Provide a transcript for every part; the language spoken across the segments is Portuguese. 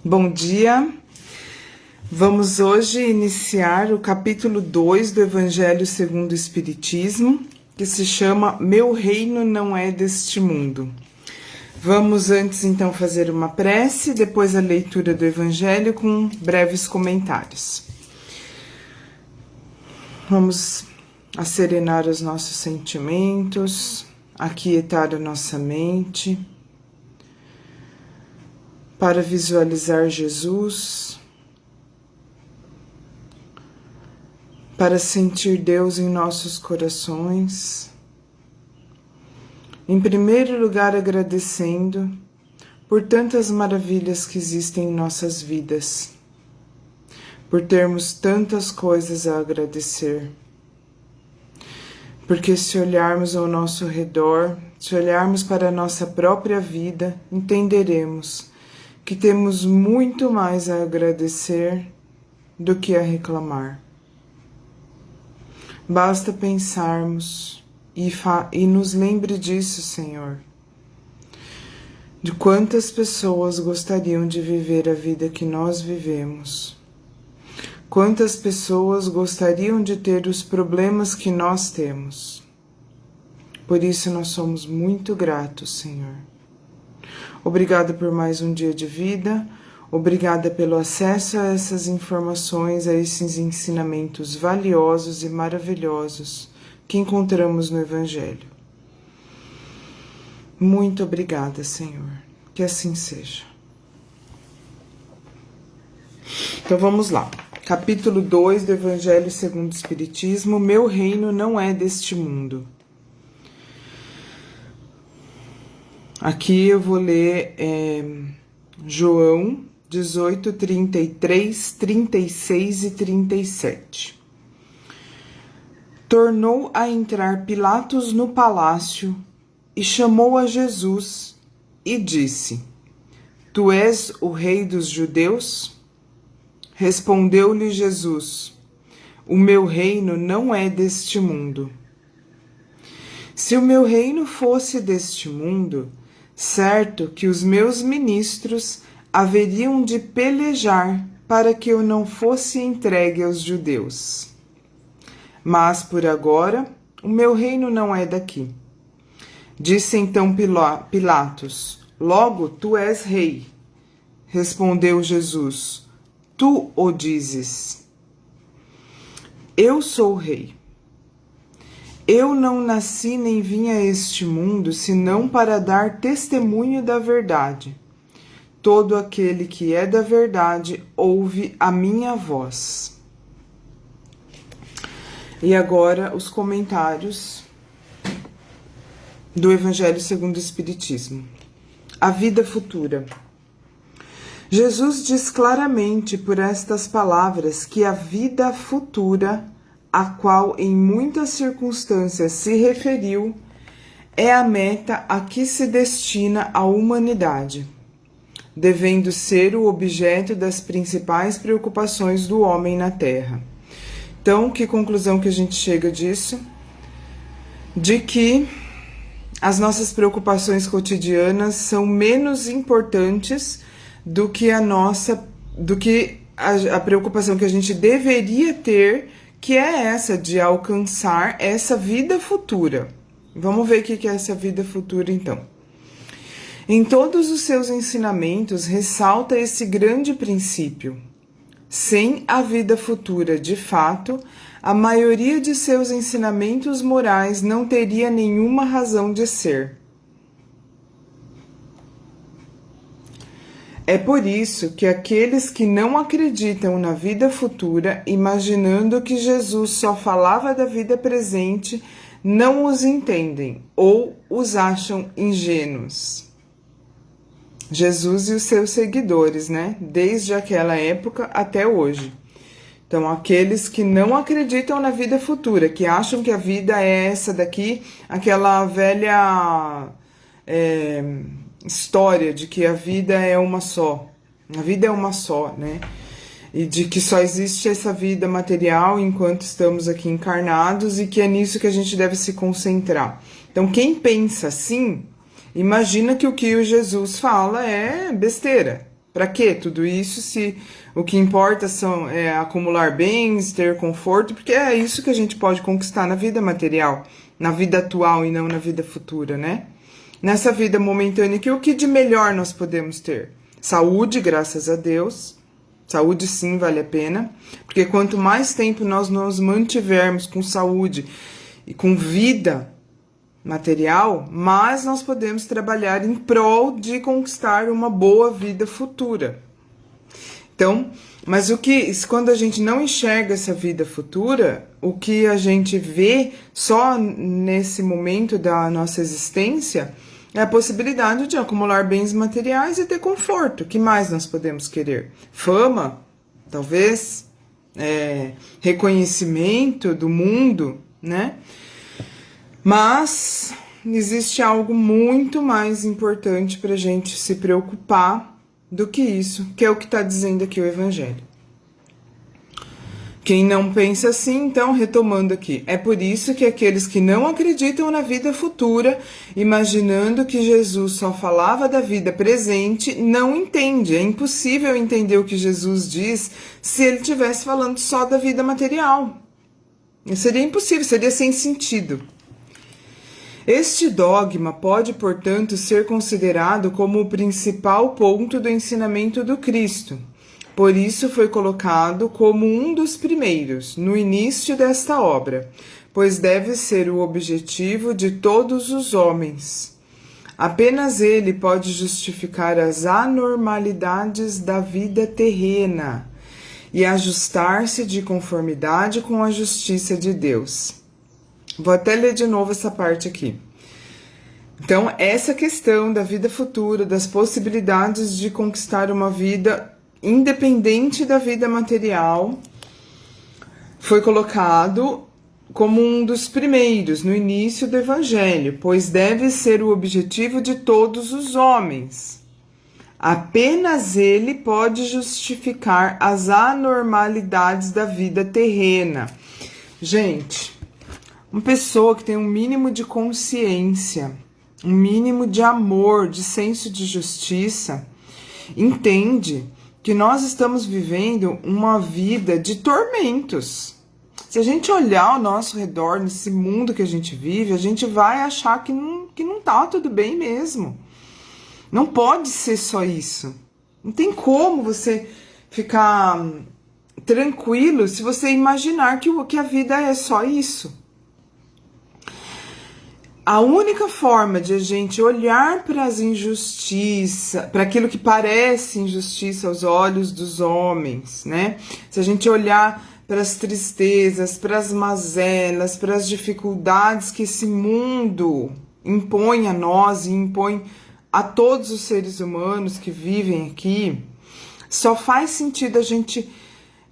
Bom dia, vamos hoje iniciar o capítulo 2 do Evangelho segundo o Espiritismo, que se chama Meu Reino Não É Deste Mundo. Vamos antes então fazer uma prece, depois a leitura do Evangelho com breves comentários. Vamos acerenar os nossos sentimentos, aquietar a nossa mente, para visualizar Jesus, para sentir Deus em nossos corações. Em primeiro lugar, agradecendo por tantas maravilhas que existem em nossas vidas, por termos tantas coisas a agradecer. Porque se olharmos ao nosso redor, se olharmos para a nossa própria vida, entenderemos que temos muito mais a agradecer do que a reclamar. Basta pensarmos e nos lembre disso, Senhor, de quantas pessoas gostariam de viver a vida que nós vivemos. Quantas pessoas gostariam de ter os problemas que nós temos. Por isso nós somos muito gratos, Senhor. Obrigada por mais um dia de vida, obrigada pelo acesso a essas informações, a esses ensinamentos valiosos e maravilhosos que encontramos no Evangelho. Muito obrigada, Senhor, que assim seja. Então vamos lá, capítulo 2 do Evangelho segundo o Espiritismo, Meu Reino Não É Deste Mundo. Aqui eu vou ler João 18, 33, 36 e 37. Tornou a entrar Pilatos no palácio e chamou a Jesus e disse: Tu és o rei dos judeus? Respondeu-lhe Jesus: O meu reino não é deste mundo. Se o meu reino fosse deste mundo, certo que os meus ministros haveriam de pelejar para que eu não fosse entregue aos judeus. Mas por agora, o meu reino não é daqui. Disse então Pilatos: Logo tu és rei. Respondeu Jesus: Tu o dizes. Eu sou rei. Eu não nasci nem vim a este mundo senão para dar testemunho da verdade. Todo aquele que é da verdade ouve a minha voz. E agora os comentários do Evangelho segundo o Espiritismo. A vida futura. Jesus diz claramente por estas palavras que a vida futura, a qual em muitas circunstâncias se referiu, é a meta a que se destina a humanidade, devendo ser o objeto das principais preocupações do homem na Terra. Então, que conclusão que a gente chega disso? De que as nossas preocupações cotidianas são menos importantes do que a preocupação que a gente deveria ter, que é essa de alcançar essa vida futura. Vamos ver o que é essa vida futura, então. Em todos os seus ensinamentos, ressalta esse grande princípio. Sem a vida futura, de fato, a maioria de seus ensinamentos morais não teria nenhuma razão de ser. É por isso que aqueles que não acreditam na vida futura, imaginando que Jesus só falava da vida presente, não os entendem ou os acham ingênuos. Jesus e os seus seguidores, né? Desde aquela época até hoje. Então, aqueles que não acreditam na vida futura, que acham que a vida é essa daqui, aquela velha história de que a vida é uma só. A vida é uma só, né? E de que só existe essa vida material enquanto estamos aqui encarnados e que é nisso que a gente deve se concentrar. Então, quem pensa assim, imagina que o Jesus fala é besteira, Para que tudo isso se o que importa é acumular bens, ter conforto, porque é isso que a gente pode conquistar na vida material, na vida atual e não na vida futura, né? Nessa vida momentânea, que o que de melhor nós podemos ter? Saúde, graças a Deus. Saúde sim vale a pena, porque quanto mais tempo nós nos mantivermos com saúde e com vida material, mais nós podemos trabalhar em prol de conquistar uma boa vida futura. Então, mas quando a gente não enxerga essa vida futura, o que a gente vê só nesse momento da nossa existência é a possibilidade de acumular bens materiais e ter conforto. O que mais nós podemos querer? Fama, talvez, reconhecimento do mundo, né? Mas existe algo muito mais importante para a gente se preocupar do que isso, que é o que está dizendo aqui o Evangelho. Quem não pensa assim, então, retomando aqui, é por isso que aqueles que não acreditam na vida futura, imaginando que Jesus só falava da vida presente, não entende. É impossível entender o que Jesus diz se ele estivesse falando só da vida material. Seria impossível, seria sem sentido. Este dogma pode, portanto, ser considerado como o principal ponto do ensinamento do Cristo. Por isso foi colocado como um dos primeiros, no início desta obra, pois deve ser o objetivo de todos os homens. Apenas ele pode justificar as anormalidades da vida terrena e ajustar-se de conformidade com a justiça de Deus. Vou até ler de novo essa parte aqui. Então, essa questão da vida futura, das possibilidades de conquistar uma vida independente da vida material, foi colocado como um dos primeiros no início do Evangelho, pois deve ser o objetivo de todos os homens. Apenas ele pode justificar as anormalidades da vida terrena. Gente, uma pessoa que tem um mínimo de consciência, um mínimo de amor, de senso de justiça, entende que nós estamos vivendo uma vida de tormentos. Se a gente olhar ao nosso redor, nesse mundo que a gente vive, a gente vai achar que não tá tudo bem mesmo. Não pode ser só isso. Não tem como você ficar tranquilo se você imaginar que a vida é só isso. A única forma de a gente olhar para as injustiças, para aquilo que parece injustiça aos olhos dos homens, né? Se a gente olhar para as tristezas, para as mazelas, para as dificuldades que esse mundo impõe a nós e impõe a todos os seres humanos que vivem aqui, só faz sentido a gente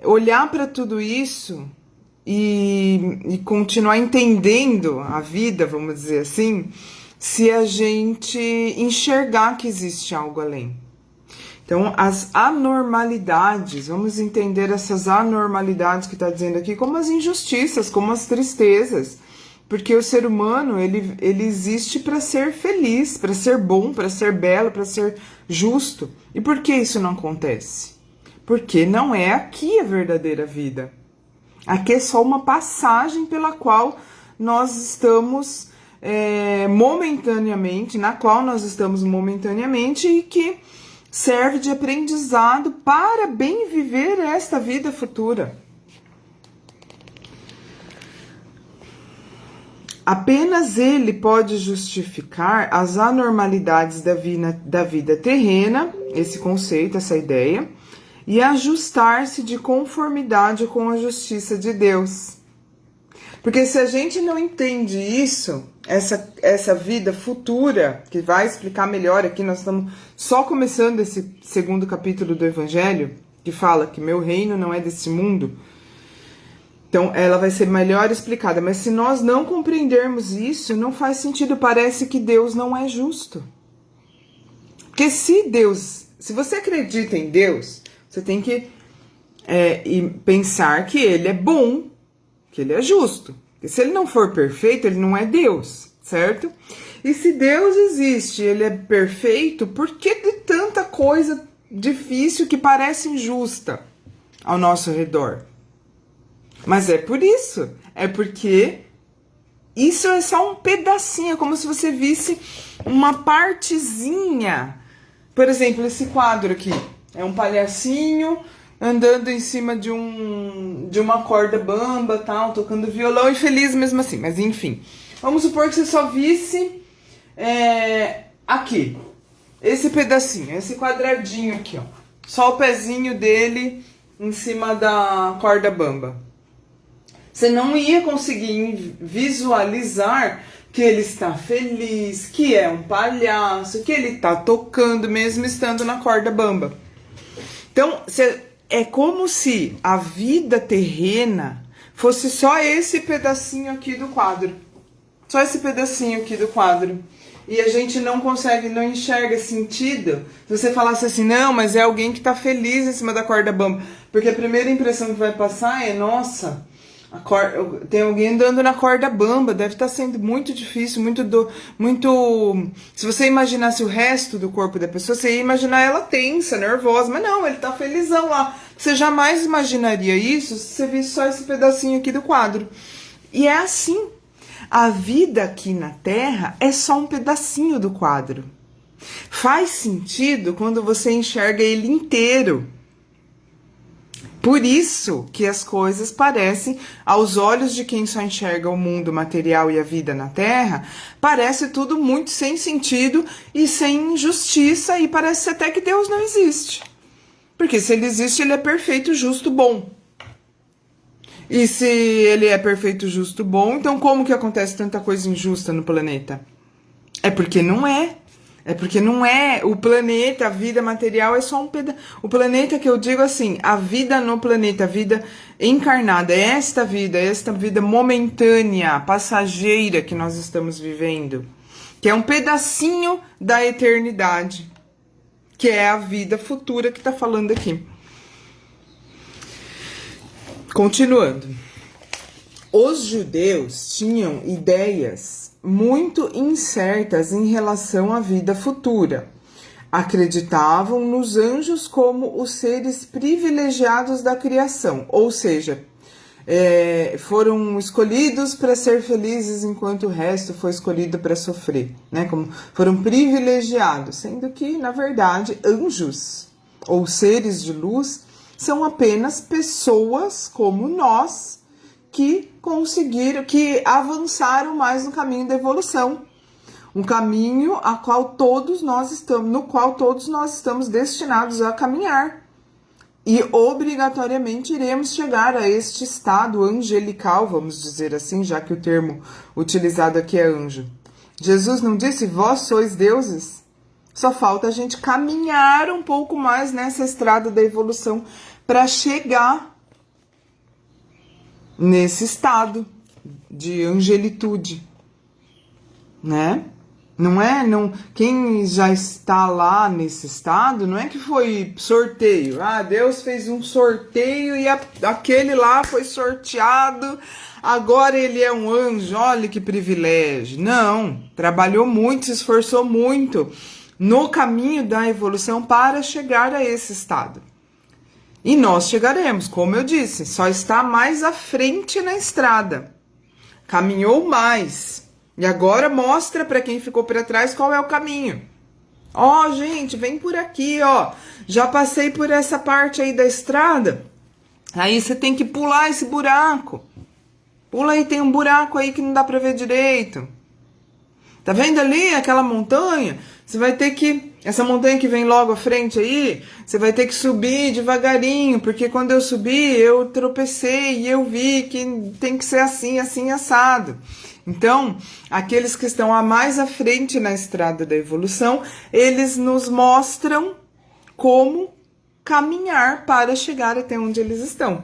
olhar para tudo isso e continuar entendendo a vida, vamos dizer assim, se a gente enxergar que existe algo além. Então, as anormalidades, vamos entender essas anormalidades que está dizendo aqui como as injustiças, como as tristezas, porque o ser humano, ele existe para ser feliz, para ser bom, para ser belo, para ser justo. E por que isso não acontece? Porque não é aqui a verdadeira vida. Aqui é só uma passagem pela qual nós estamos momentaneamente, na qual nós estamos momentaneamente e que serve de aprendizado para bem viver esta vida futura. Apenas ele pode justificar as anormalidades da vida terrena, esse conceito, essa ideia, e ajustar-se de conformidade com a justiça de Deus. Porque se a gente não entende isso, essa vida futura, que vai explicar melhor aqui, nós estamos só começando esse segundo capítulo do Evangelho, que fala que meu reino não é desse mundo, então ela vai ser melhor explicada. Mas se nós não compreendermos isso, não faz sentido, parece que Deus não é justo. Porque se você acredita em Deus, você tem que pensar que ele é bom, que ele é justo. E se ele não for perfeito, ele não é Deus, certo? E se Deus existe, ele é perfeito, por que de tanta coisa difícil que parece injusta ao nosso redor. Mas é por isso, é porque isso é só um pedacinho, é como se você visse uma partezinha. Por exemplo, esse quadro aqui é um palhacinho andando em cima de uma corda bamba, tal, tocando violão e feliz mesmo assim. Mas enfim, vamos supor que você só visse aqui, esse pedacinho, esse quadradinho aqui, ó. Só o pezinho dele em cima da corda bamba. Você não ia conseguir visualizar que ele está feliz, que é um palhaço, que ele está tocando mesmo estando na corda bamba. Então, é como se a vida terrena fosse só esse pedacinho aqui do quadro. Só esse pedacinho aqui do quadro. E a gente não consegue, não enxerga sentido. Se você falasse assim, não, mas é alguém que está feliz em cima da corda bamba. Porque a primeira impressão que vai passar é, nossa, tem alguém andando na corda bamba, deve estar sendo muito difícil, muito... Se você imaginasse o resto do corpo da pessoa, você ia imaginar ela tensa, nervosa, mas não, ele tá felizão lá. Você jamais imaginaria isso se você visse só esse pedacinho aqui do quadro. E é assim, a vida aqui na Terra é só um pedacinho do quadro. Faz sentido quando você enxerga ele inteiro. Por isso que as coisas parecem, aos olhos de quem só enxerga o mundo material e a vida na Terra, parece tudo muito sem sentido e sem justiça, e parece até que Deus não existe. Porque se ele existe, ele é perfeito, justo, bom. E se ele é perfeito, justo, bom, então como que acontece tanta coisa injusta no planeta? É porque não é. É porque não é o planeta, a vida material é só um pedaço. O planeta que eu digo assim, a vida no planeta, a vida encarnada, esta vida momentânea, passageira que nós estamos vivendo, que é um pedacinho da eternidade, que é a vida futura que está falando aqui. Continuando. Os judeus tinham ideias muito incertas em relação à vida futura. Acreditavam nos anjos como os seres privilegiados da criação, ou seja, foram escolhidos para ser felizes enquanto o resto foi escolhido para sofrer, né? Como foram privilegiados, sendo que, na verdade, anjos ou seres de luz são apenas pessoas como nós, que conseguiram, que avançaram mais no caminho da evolução. Um caminho no qual todos nós estamos destinados a caminhar. E obrigatoriamente iremos chegar a este estado angelical, vamos dizer assim, já que o termo utilizado aqui é anjo. Jesus não disse, vós sois deuses? Só falta a gente caminhar um pouco mais nessa estrada da evolução para chegar nesse estado de angelitude, né? Quem já está lá nesse estado, não é que foi sorteio. Ah, Deus fez um sorteio e aquele lá foi sorteado, agora ele é um anjo, olha que privilégio. Não, trabalhou muito, se esforçou muito no caminho da evolução para chegar a esse estado. E nós chegaremos, como eu disse, só está mais à frente na estrada. Caminhou mais. E agora mostra para quem ficou para trás qual é o caminho. Ó, gente, vem por aqui, ó. Já passei por essa parte aí da estrada. Aí você tem que pular esse buraco. Pula aí, tem um buraco aí que não dá para ver direito. Tá vendo ali aquela montanha? Você vai ter que... Essa montanha que vem logo à frente aí, você vai ter que subir devagarinho, porque quando eu subi, eu tropecei e eu vi que tem que ser assim, assim, assado. Então, aqueles que estão mais à frente na estrada da evolução, eles nos mostram como caminhar para chegar até onde eles estão.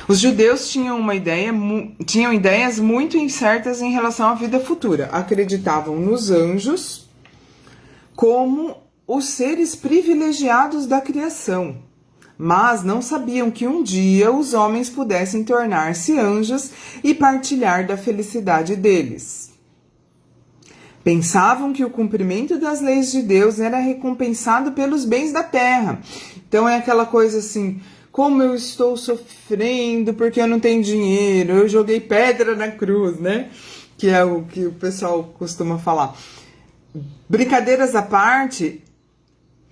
Os judeus tinham ideias muito incertas em relação à vida futura. Acreditavam nos anjos como os seres privilegiados da criação, mas não sabiam que um dia os homens pudessem tornar-se anjos e partilhar da felicidade deles. Pensavam que o cumprimento das leis de Deus era recompensado pelos bens da terra. Então é aquela coisa assim, como eu estou sofrendo porque eu não tenho dinheiro, eu joguei pedra na cruz, né? Que é o que o pessoal costuma falar. Brincadeiras à parte,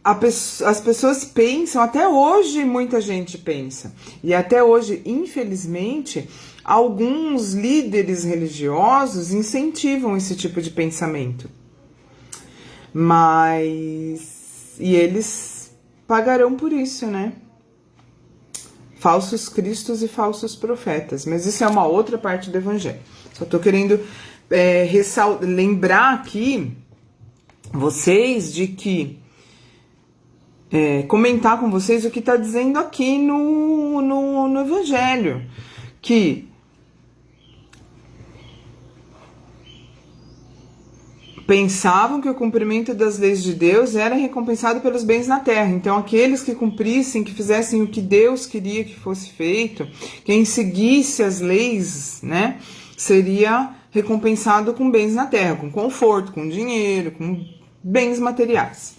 as pessoas pensam, até hoje muita gente pensa, e até hoje, infelizmente, alguns líderes religiosos incentivam esse tipo de pensamento. E eles pagarão por isso, né? Falsos cristos e falsos profetas. Mas isso é uma outra parte do evangelho. Só tô querendo lembrar aqui vocês de que comentar com vocês o que está dizendo aqui no evangelho, que pensavam que o cumprimento das leis de Deus era recompensado pelos bens na terra. Então, aqueles que cumprissem, que fizessem o que Deus queria que fosse feito, quem seguisse as leis, né, seria recompensado com bens na terra, com conforto, com dinheiro, com bens materiais.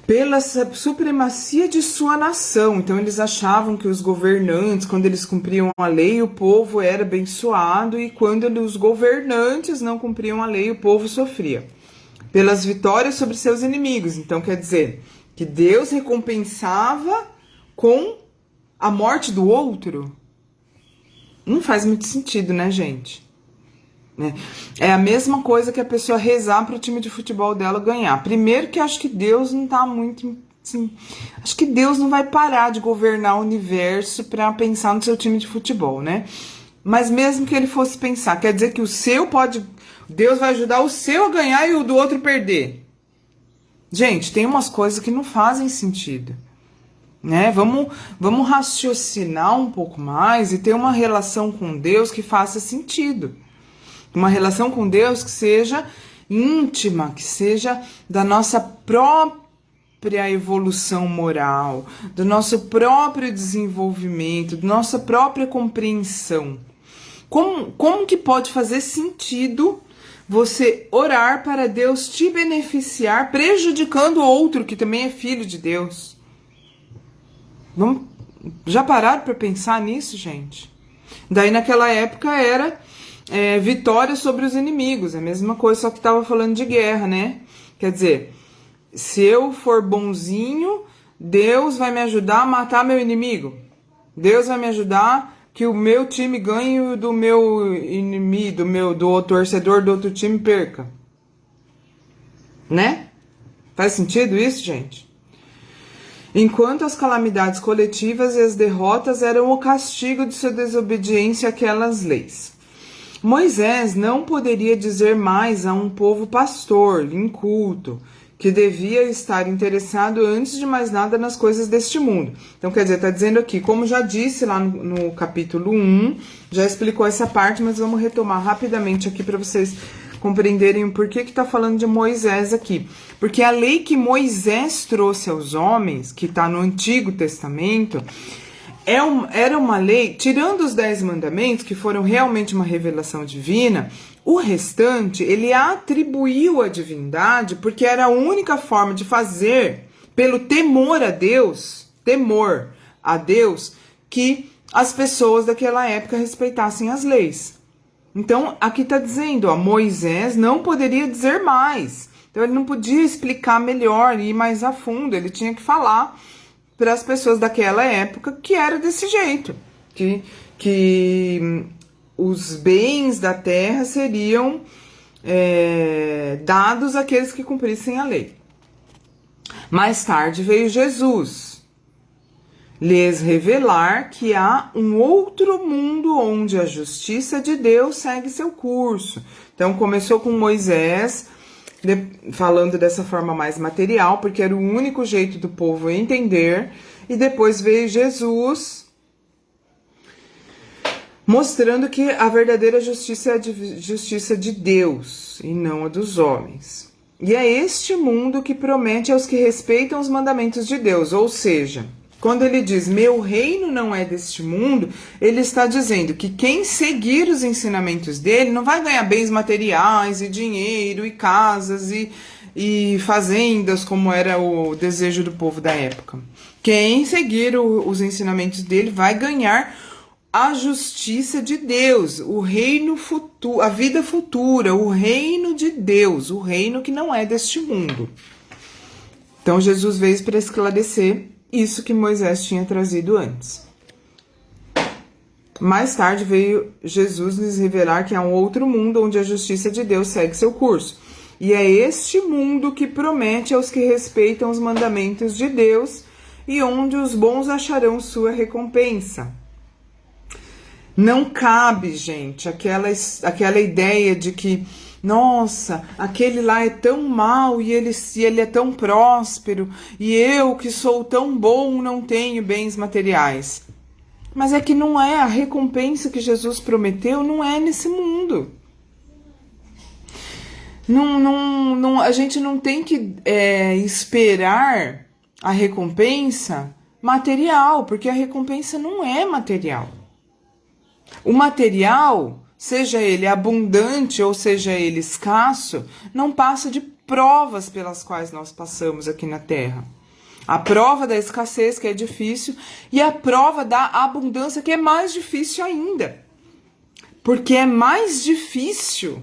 Pela supremacia de sua nação. Então eles achavam que os governantes, quando eles cumpriam a lei, o povo era abençoado, e quando os governantes não cumpriam a lei, o povo sofria. Pelas vitórias sobre seus inimigos. Então quer dizer que Deus recompensava com a morte do outro? Não faz muito sentido, né, gente? É a mesma coisa que a pessoa rezar para o time de futebol dela ganhar. Primeiro que acho que Deus não tá muito... Assim, acho que Deus não vai parar de governar o universo para pensar no seu time de futebol, né? Mas mesmo que ele fosse pensar, quer dizer que o seu pode... Deus vai ajudar o seu a ganhar e o do outro perder. Gente, tem umas coisas que não fazem sentido, né? Vamos raciocinar um pouco mais e ter uma relação com Deus que faça sentido. Uma relação com Deus que seja íntima, que seja da nossa própria evolução moral, do nosso próprio desenvolvimento, da nossa própria compreensão. Como que pode fazer sentido você orar para Deus te beneficiar, prejudicando o outro que também é filho de Deus? Já pararam para pensar nisso, gente? Daí naquela época era... vitória sobre os inimigos, é a mesma coisa, só que estava falando de guerra, né? Quer dizer, se eu for bonzinho, Deus vai me ajudar a matar meu inimigo. Deus vai me ajudar que o meu time ganhe do meu inimigo, do torcedor do outro time perca. Né? Faz sentido isso, gente? Enquanto as calamidades coletivas e as derrotas eram o castigo de sua desobediência àquelas leis. Moisés não poderia dizer mais a um povo pastor, inculto, que devia estar interessado antes de mais nada nas coisas deste mundo. Então, quer dizer, está dizendo aqui, como já disse lá no capítulo 1, já explicou essa parte, mas vamos retomar rapidamente aqui para vocês compreenderem o porquê que está falando de Moisés aqui. Porque a lei que Moisés trouxe aos homens, que está no Antigo Testamento... era uma lei, tirando os 10 mandamentos, que foram realmente uma revelação divina, o restante ele atribuiu à divindade, porque era a única forma de fazer, pelo temor a Deus, que as pessoas daquela época respeitassem as leis. Então, aqui está dizendo, Moisés não poderia dizer mais. Então, ele não podia explicar melhor, ir mais a fundo, ele tinha que falar para as pessoas daquela época que era desse jeito, que os bens da terra seriam dados àqueles que cumprissem a lei. Mais tarde veio Jesus lhes revelar que há um outro mundo onde a justiça de Deus segue seu curso. Então começou com Moisés, falando dessa forma mais material, porque era o único jeito do povo entender, e depois veio Jesus mostrando que a verdadeira justiça é a justiça de Deus e não a dos homens. E é este mundo que promete aos que respeitam os mandamentos de Deus, ou seja, Quando ele diz, meu reino não é deste mundo, ele está dizendo que quem seguir os ensinamentos dele não vai ganhar bens materiais e dinheiro e casas e fazendas, como era o desejo do povo da época. Quem seguir os ensinamentos dele vai ganhar a justiça de Deus, o reino futuro, a vida futura, o reino de Deus, o reino que não é deste mundo. Então Jesus veio para esclarecer isso que Moisés tinha trazido antes. Mais tarde veio Jesus lhes revelar que há um outro mundo onde a justiça de Deus segue seu curso. E é este mundo que promete aos que respeitam os mandamentos de Deus e onde os bons acharão sua recompensa. Não cabe, gente, aquela ideia de que, nossa, aquele lá é tão mau e ele é tão próspero e eu que sou tão bom não tenho bens materiais. Mas é que não é, a recompensa que Jesus prometeu não é nesse mundo. A gente não tem que esperar a recompensa material, porque a recompensa não é material. O material, seja ele abundante ou seja ele escasso, não passa de provas pelas quais nós passamos aqui na Terra. A prova da escassez, que é difícil, e a prova da abundância, que é mais difícil ainda. Porque é mais difícil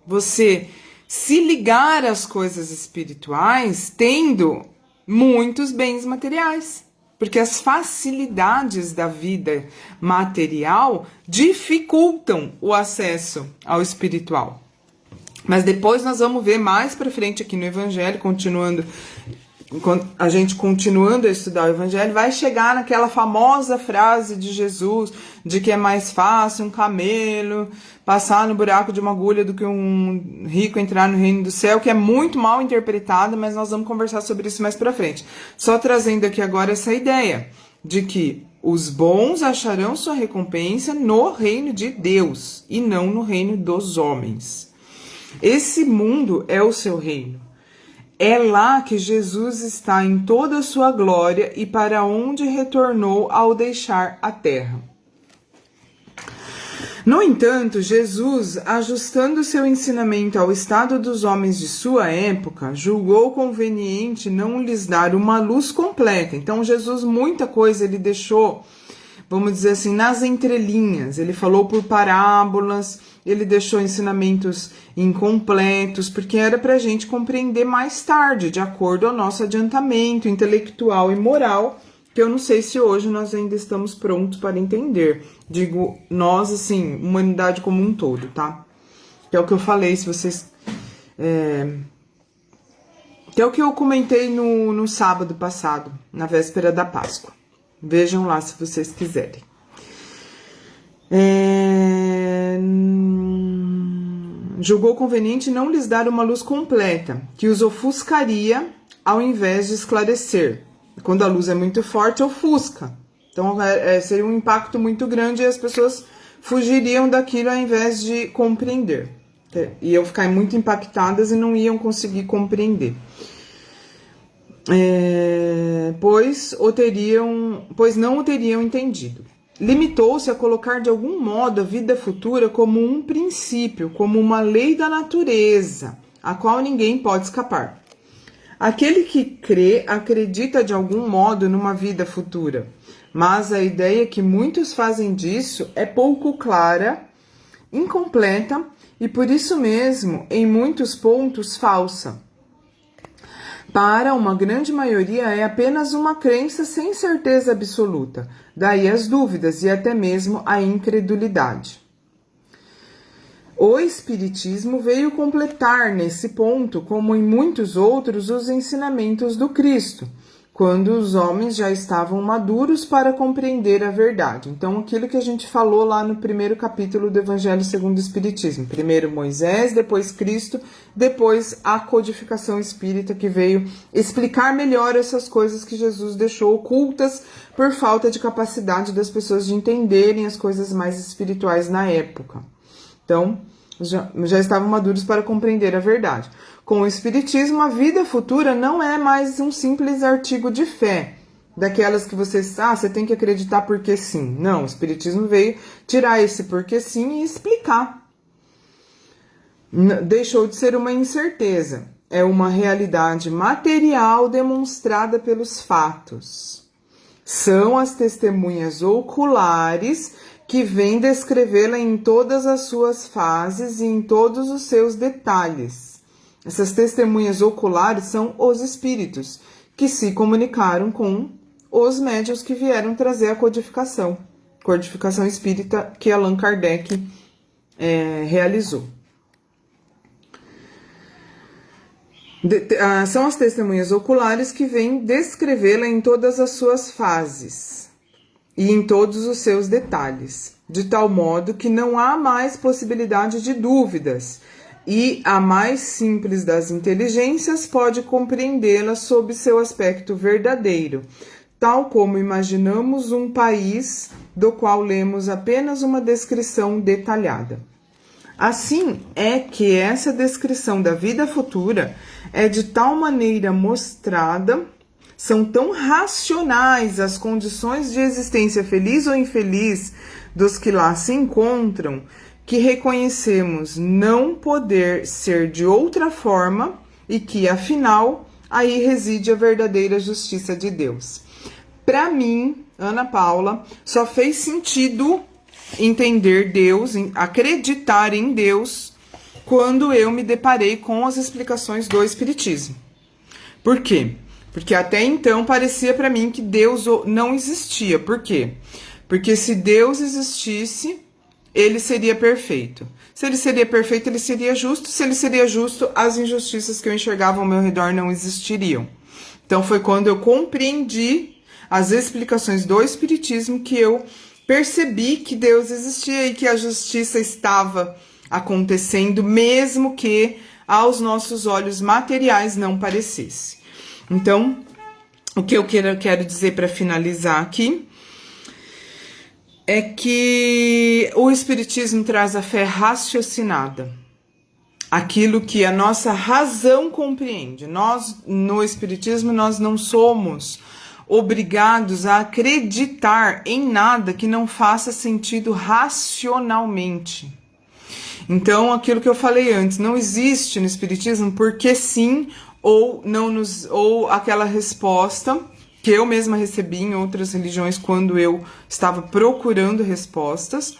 você se ligar às coisas espirituais tendo muitos bens materiais. Porque as facilidades da vida material dificultam o acesso ao espiritual. Mas depois nós vamos ver mais para frente aqui no Evangelho, a gente continuando a estudar o Evangelho, vai chegar naquela famosa frase de Jesus, de que é mais fácil um camelo passar no buraco de uma agulha do que um rico entrar no reino do céu, que é muito mal interpretada, mas nós vamos conversar sobre isso mais pra frente. Só trazendo aqui agora essa ideia de que os bons acharão sua recompensa no reino de Deus e não no reino dos homens. Esse mundo é o seu reino. É lá que Jesus está em toda a sua glória e para onde retornou ao deixar a terra. No entanto, Jesus, ajustando seu ensinamento ao estado dos homens de sua época, julgou conveniente não lhes dar uma luz completa. Então, Jesus, muita coisa ele deixou, vamos dizer assim, nas entrelinhas. Ele falou por parábolas, ele deixou ensinamentos incompletos, porque era para a gente compreender mais tarde, de acordo ao nosso adiantamento intelectual e moral, que eu não sei se hoje nós ainda estamos prontos para entender. Digo nós, assim, humanidade como um todo, tá? Que é o que eu falei, se vocês... que é o que eu comentei no sábado passado, na véspera da Páscoa. Vejam lá se vocês quiserem. Julgou conveniente não lhes dar uma luz completa, que os ofuscaria ao invés de esclarecer. Quando a luz é muito forte, ofusca. Então, seria um impacto muito grande e as pessoas fugiriam daquilo ao invés de compreender. Iam ficar muito impactadas e não iam conseguir compreender. Pois não o teriam entendido. Limitou-se a colocar de algum modo a vida futura como um princípio, como uma lei da natureza, a qual ninguém pode escapar. Aquele que crê acredita de algum modo numa vida futura, mas a ideia que muitos fazem disso é pouco clara, incompleta e por isso mesmo, em muitos pontos, falsa. Para uma grande maioria é apenas uma crença sem certeza absoluta, daí as dúvidas e até mesmo a incredulidade. O Espiritismo veio completar nesse ponto, como em muitos outros, os ensinamentos do Cristo, quando os homens já estavam maduros para compreender a verdade. Então, aquilo que a gente falou lá no primeiro capítulo do Evangelho segundo o Espiritismo. Primeiro Moisés, depois Cristo, depois a codificação espírita que veio explicar melhor essas coisas que Jesus deixou ocultas por falta de capacidade das pessoas de entenderem as coisas mais espirituais na época. Então, já estavam maduros para compreender a verdade. Com o Espiritismo, a vida futura não é mais um simples artigo de fé, daquelas que você tem que acreditar porque sim. Não, o Espiritismo veio tirar esse porque sim e explicar. Deixou de ser uma incerteza. É uma realidade material demonstrada pelos fatos. São as testemunhas oculares que vêm descrevê-la em todas as suas fases e em todos os seus detalhes. Essas testemunhas oculares são os espíritos que se comunicaram com os médiuns que vieram trazer a codificação espírita que Allan Kardec realizou. São as testemunhas oculares que vêm descrevê-la em todas as suas fases e em todos os seus detalhes, de tal modo que não há mais possibilidade de dúvidas, e a mais simples das inteligências pode compreendê-la sob seu aspecto verdadeiro, tal como imaginamos um país do qual lemos apenas uma descrição detalhada. Assim é que essa descrição da vida futura é de tal maneira mostrada, são tão racionais as condições de existência feliz ou infeliz dos que lá se encontram, que reconhecemos não poder ser de outra forma e que, afinal, aí reside a verdadeira justiça de Deus. Para mim, Ana Paula, só fez sentido entender Deus, acreditar em Deus, quando eu me deparei com as explicações do Espiritismo. Por quê? Porque até então parecia para mim que Deus não existia. Por quê? Porque se Deus existisse, ele seria perfeito. Se ele seria perfeito, ele seria justo. Se ele seria justo, as injustiças que eu enxergava ao meu redor não existiriam. Então foi quando eu compreendi as explicações do Espiritismo que eu percebi que Deus existia e que a justiça estava acontecendo, mesmo que aos nossos olhos materiais não parecesse. Então, o que eu quero dizer para finalizar aqui é que o Espiritismo traz a fé raciocinada, aquilo que a nossa razão compreende. Nós, no Espiritismo, nós não somos obrigados a acreditar em nada que não faça sentido racionalmente. Então, aquilo que eu falei antes, não existe no Espiritismo porque sim ou aquela resposta que eu mesma recebi em outras religiões quando eu estava procurando respostas.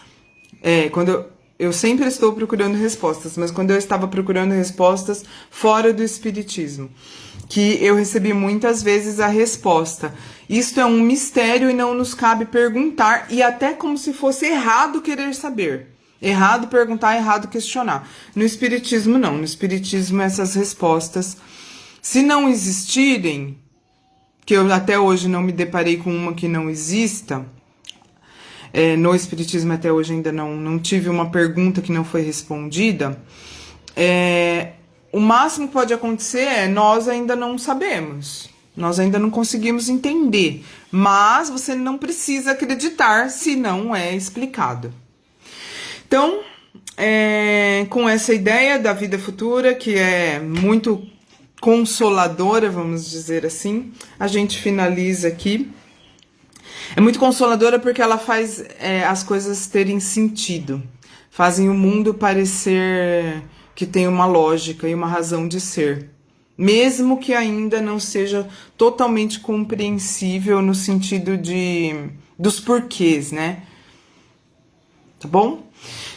Eu sempre estou procurando respostas, mas quando eu estava procurando respostas fora do Espiritismo, que eu recebi muitas vezes a resposta: isto é um mistério e não nos cabe perguntar, e até como se fosse errado querer saber. Errado perguntar, errado questionar. No Espiritismo, não. No Espiritismo, essas respostas, se não existirem, que eu até hoje não me deparei com uma que não exista, no Espiritismo até hoje ainda não tive uma pergunta que não foi respondida, o máximo que pode acontecer é nós ainda não sabemos, nós ainda não conseguimos entender, mas você não precisa acreditar se não é explicado. Então, com essa ideia da vida futura, que é muito consoladora, vamos dizer assim, a gente finaliza aqui. É muito consoladora porque ela faz as coisas terem sentido, fazem o mundo parecer que tem uma lógica e uma razão de ser, mesmo que ainda não seja totalmente compreensível no sentido dos porquês, né? Tá bom?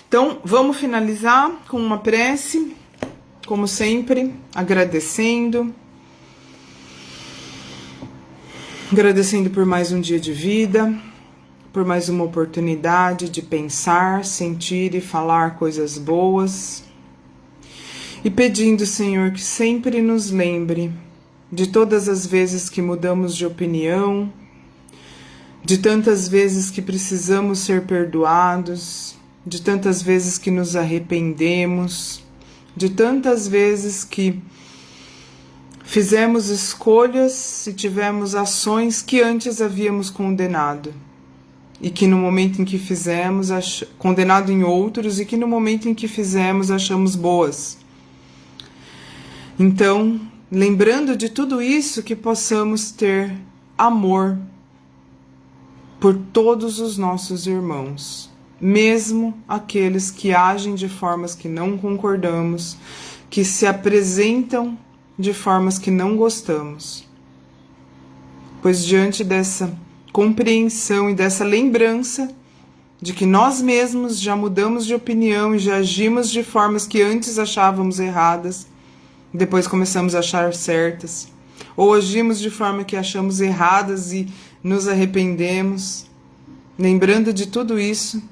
Então, vamos finalizar com uma prece, como sempre, agradecendo por mais um dia de vida, por mais uma oportunidade de pensar, sentir e falar coisas boas, e pedindo, Senhor, que sempre nos lembre de todas as vezes que mudamos de opinião, de tantas vezes que precisamos ser perdoados, de tantas vezes que nos arrependemos, de tantas vezes que fizemos escolhas e tivemos ações que antes havíamos condenado, e que no momento em que fizemos, condenado em outros, e que no momento em que fizemos achamos boas. Então, lembrando de tudo isso, que possamos ter amor por todos os nossos irmãos, mesmo aqueles que agem de formas que não concordamos, que se apresentam de formas que não gostamos. Pois diante dessa compreensão e dessa lembrança de que nós mesmos já mudamos de opinião e já agimos de formas que antes achávamos erradas, depois começamos a achar certas, ou agimos de forma que achamos erradas e nos arrependemos. Lembrando de tudo isso,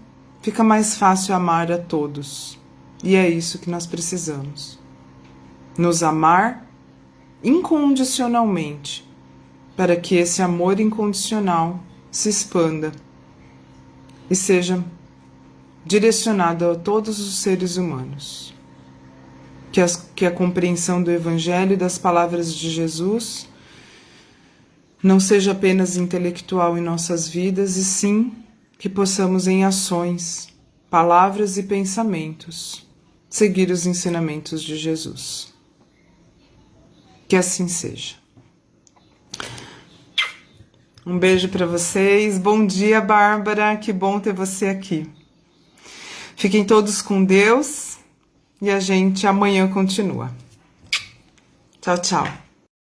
fica mais fácil amar a todos. E é isso que nós precisamos. Nos amar incondicionalmente, para que esse amor incondicional se expanda e seja direcionado a todos os seres humanos. Que a compreensão do Evangelho e das palavras de Jesus não seja apenas intelectual em nossas vidas, e sim que possamos em ações, palavras e pensamentos seguir os ensinamentos de Jesus. Que assim seja. Um beijo para vocês. Bom dia, Bárbara. Que bom ter você aqui. Fiquem todos com Deus e a gente amanhã continua. Tchau, tchau.